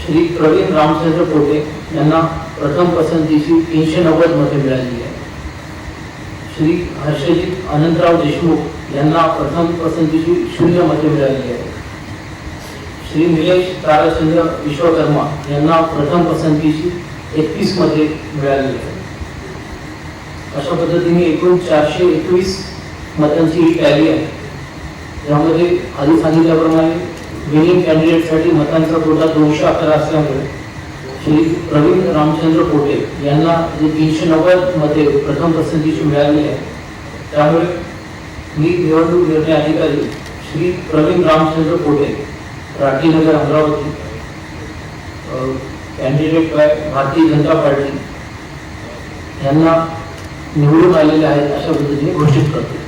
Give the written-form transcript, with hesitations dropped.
श्री प्रवीण रामचंद्र पोटे यांना प्रथम पसंतीची 390 मते मिळाली आहे. श्री हर्षजित अनंतराव देशमुख यांना प्रथम पसंतीची 0 मते मिळाली आहे. श्री निलेश ताराचंद्र विश्वकर्मा यांना प्रथम पसंतीची 31 मते मिळाली आहे. अशा पद्धतीने एकूण 421 मतांची ही टॅली आहे. यामध्ये आधी सांगितल्याप्रमाणे विनिंग कॅन्डिडेटसाठी मतांचा कोटा 211 असल्यामुळे श्री प्रवीण रामचंद्र पोटे यांना जे 390 मते प्रथम पसंतीची मिळाली आहे, त्यामुळे मी निवडणूक निर्णय अधिकारी Shri Pravin Ramchandra Pote, राठीनगर, Amravati, candidate bye Bharatiya Janata party यांना निवडून आलेले आहेत अशा पद्धतीने घोषित करतो.